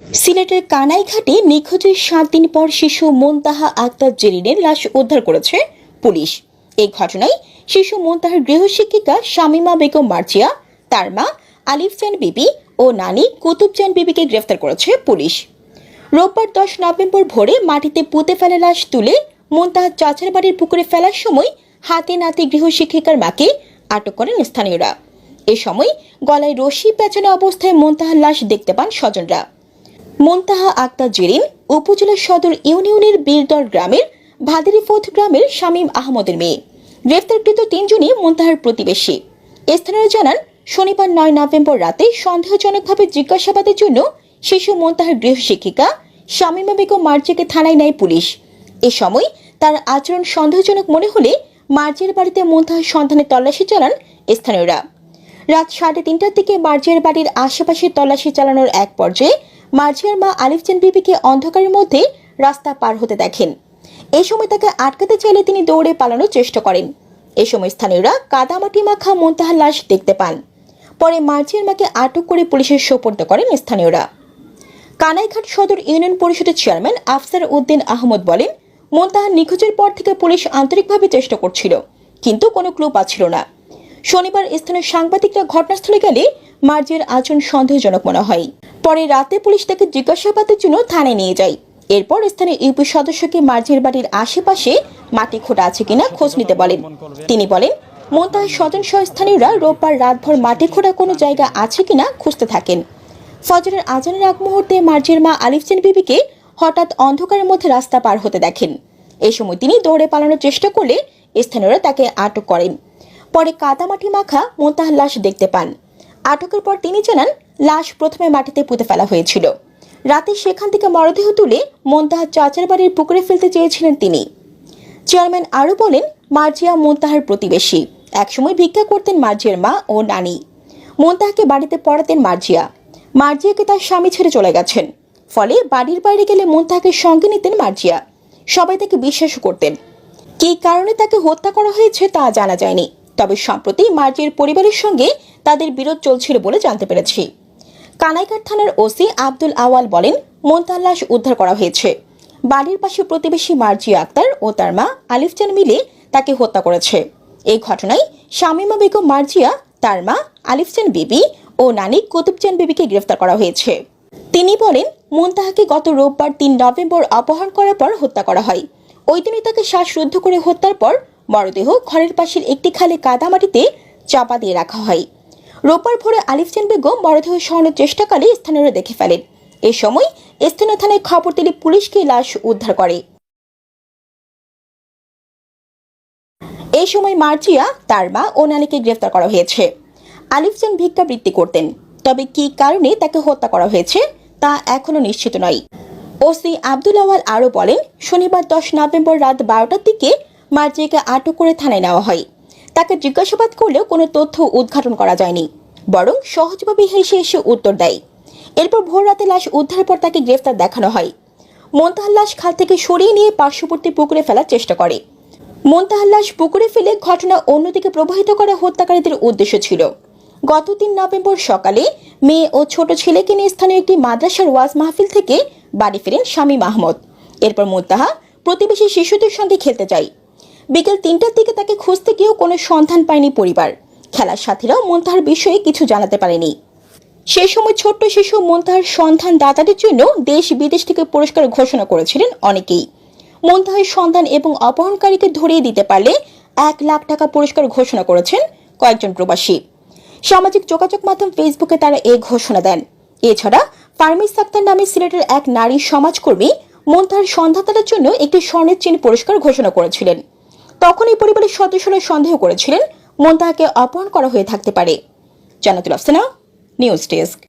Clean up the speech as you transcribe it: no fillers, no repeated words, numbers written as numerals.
সিলেটের কানাইঘাটে নিখোঁজের 7 দিন পর শিশু মুনতাহা আক্তার জেরিনের লাশ উদ্ধার করেছে পুলিশ। এই ঘটনায় শিশু মুনতাহার গৃহশিক্ষিকা শামীমা বেগম মার্জিয়া, তার মা আলিফ জান বিবি ও নানি কুতুব জান বিবিকে গ্রেফতার করেছে পুলিশ। রোববার 10 নভেম্বর ভোরে মাটিতে পুঁতে ফেলা লাশ তুলে মুনতাহার চাচার বাড়ির পুকুরে ফেলার সময় হাতে নাতে গৃহশিক্ষিকার মাকে আটক করেন স্থানীয়রা। এ সময় গলায় রশি পেঁচানো অবস্থায় মুনতাহার লাশ দেখতে পান স্বজনরা। মুনতাহা আক্তার জেরিন উপজেলার সদর ইউনিয়নের বীরদর গ্রামের ভাদিরিফোথ গ্রামের শামীম আহমদের মেয়ে। গ্রেফতারকৃত 3 জনই মুনতাহার প্রতিবেশী। স্থানীয়রা জানান, শনিবার 9 নভেম্বর রাতে সন্দেহজনকভাবে জিজ্ঞাসাবাদের জন্য শিশু মুনতাহার গৃহশিক্ষিকা শামীমা বেগম মার্জিয়াকে থানায় নেয় পুলিশ। এ সময় তার আচরণ সন্দেহজনক মনে হলে মার্জিয়ার বাড়িতে মুনতাহার সন্ধানে তল্লাশি চালান স্থানীয়রা। রাত 3:30টার দিকে মার্জিয়ার বাড়ির আশেপাশে তল্লাশি চালানোর এক পর্যায়ে মার্জিয়ার মা আলিফ জান বিবিকে অন্ধকারের মধ্যে রাস্তা পার হতে দেখেন। এই সময় তাকে আটকাতে চাইলে তিনি দৌড়ে পালানোর চেষ্টা করেন। এই সময় স্থানীয়রা কাদামাটি মাখা মুনতাহার লাশ দেখতে পান। পরে মার্জিয়ার মাকে আটক করে পুলিশের সোপর্দ করেন স্থানীয়রা। কানাইঘাট সদর ইউনিয়ন পরিষদের চেয়ারম্যান আফসার উদ্দিন আহমদ বলেন, মুনতাহার নিখোঁজের পর থেকে পুলিশ আন্তরিকভাবে চেষ্টা করছিল, কিন্তু কোনো ক্লু পাচ্ছিল না। শনিবার স্থানীয় সাংবাদিকরা ঘটনাস্থলে গেলে মার্জিয়ার আচরণ সন্দেহজনক মনে হয়। পরে রাতে পুলিশ তাকে জিজ্ঞাসাবাদের জন্য থানায় নিয়ে যায়। এরপর স্থানীয় ইউপি সদস্যকে মার্জিয়ার বাড়ির আশেপাশে মাটি খোঁড়া আছে কিনা খোঁজ নিতে বলেন। তিনি বলেন, মুনতাহার স্বজন সহ স্থানীয়রা রোববার রাতভর মাটি খোঁড়া কোনো জায়গা আছে কিনা খুঁজতে থাকেন। ফজরের আজানের আগ মুহূর্তে মার্জিয়ার মা আলিফ জান বিবিকে হঠাৎ অন্ধকারের মধ্যে রাস্তা পার হতে দেখেন। এই সময় তিনি দৌড়ে পালানোর চেষ্টা করলে স্থানীয়রা তাকে আটক করেন। পরে কাদামাটি মাখা মুনতাহার লাশ দেখতে পান। আটকের পর তিনি জানান, লাশ প্রথমে মাটিতে পুঁতে ফেলা হয়েছিল। রাতে সেখান থেকে মরদেহ তুলে মুনতাহার চাচার বাড়ির পুকুরে ফেলতে চেয়েছিলেন তিনি। চেয়ারম্যান আরও বলেন, মার্জিয়া মুনতাহার প্রতিবেশী। একসময় ভিক্ষা করতেন মার্জিয়ার মা ও নানি। মুনতাহাকে বাড়িতে পড়াতেন মার্জিয়া। মার্জিয়াকে তার স্বামী ছেড়ে চলে গেছেন। ফলে বাড়ির বাইরে গেলে মুনতাহাকে সঙ্গে নিতেন মার্জিয়া। সবাই তাকে বিশ্বাসও করতেন। কী কারণে তাকে হত্যা করা হয়েছে তা জানা যায়নি, তবে সম্প্রতি মার্জিয়ার পরিবারের সঙ্গে তাদের বিরোধ চলছিল বলে জানতে পেরেছি। কানাইঘাট থানার ওসি আব্দুল আওয়াল বলেন, মুনতাহার লাশ উদ্ধার করা হয়েছে। বাড়ির পাশে প্রতিবেশী মার্জিয়া আক্তার ও তার মা আলিফ জান মিলে তাকে হত্যা করেছে। এই ঘটনায় শামীমা বেগম মার্জিয়া, তার মা আলিফ জান বিবি ও নানি কুতুব জান বিবিকে গ্রেফতার করা হয়েছে। তিনি বলেন, মুনতাহাকে গত রোববার 3 নভেম্বর অপহরণ করার পর হত্যা করা হয়। ওই দিনই তাকে শ্বাসরুদ্ধ করে হত্যার পর মরদেহ ঘরের পাশের একটি খালে কাদামাটিতে চাপা দিয়ে রাখা হয়। রোববার ভোরে আলিফ জান বেগম মরদেহ সরানোর চেষ্টাকালে স্থানীয়রা দেখে ফেলেন। এ সময় স্থানীয় থানায় খবর দিলে পুলিশকে লাশ উদ্ধার করে। এই সময় মার্জিয়া, তার মা ও নানিকে গ্রেফতার করা হয়েছে। আলিফ জান ভিক্ষাবৃত্তি করতেন, তবে কী কারণে তাকে হত্যা করা হয়েছে তা এখনও নিশ্চিত নয়। ওসি আব্দুল আওয়াল আরও বলেন, শনিবার 10 নভেম্বর রাত 12টার দিকে মার্জিয়াকে আটক করে থানায় নেওয়া হয়। তাকে জিজ্ঞাসাবাদ করলেও কোনো তথ্য উদ্ঘাটন করা যায়নি, বরং সহজভাবে হেসে এসে উত্তর দেয়। এরপর ভোর রাতে লাশ উদ্ধারের পর তাকে গ্রেফতার দেখানো হয়। মুনতাহার লাশ খাল থেকে সরিয়ে নিয়ে পার্শ্ববর্তী পুকুরে ফেলার চেষ্টা করে। মুনতাহার লাশ পুকুরে ফেলে ঘটনা অন্যদিকে প্রবাহিত করা হত্যাকারীদের উদ্দেশ্য ছিল। গত 3 নভেম্বর সকালে মেয়ে ও ছোট ছেলেকে নিয়ে স্থানীয় একটি মাদ্রাসার ওয়াজ মাহফিল থেকে বাড়ি ফেরেন শামীম আহমদ। এরপর মুনতাহা প্রতিবেশী শিশুদের সঙ্গে খেলতে যায়। বিকেল 3টার দিকে তাকে খুঁজতে গিয়েও কোনো সন্ধান পায়নি পরিবার। খেলার সাথীরাও মুনতাহার বিষয়ে কিছু জানাতে পারেনি। সে সময় ছোট্ট শিশু মুনতাহার সন্ধান দাতাদের জন্য দেশ বিদেশ থেকে পুরস্কার ঘোষণা করেছিলেন অনেকেই। মুনতাহার সন্ধান এবং অপহরণকারীকে ধরিয়ে দিতে পারলে 1 লাখ টাকা পুরস্কার ঘোষণা করেছেন কয়েকজন প্রবাসী। সামাজিক যোগাযোগ মাধ্যম ফেসবুকে তারা এই ঘোষণা দেন। এছাড়া ফারমিস আক্তার নামে সিলেটের এক নারী সমাজকর্মী মুনতাহার সন্ধানদাতার জন্য একটি স্বর্ণের চেইন পুরস্কার ঘোষণা করেছিলেন। তখন এই পরিবারের সদস্যরা সন্দেহ করেছিলেন মুনতাহাকে অপহরণ করা হয়ে থাকতে পারে। জান্নাতুল আফসানা, নিউজ ডেস্ক।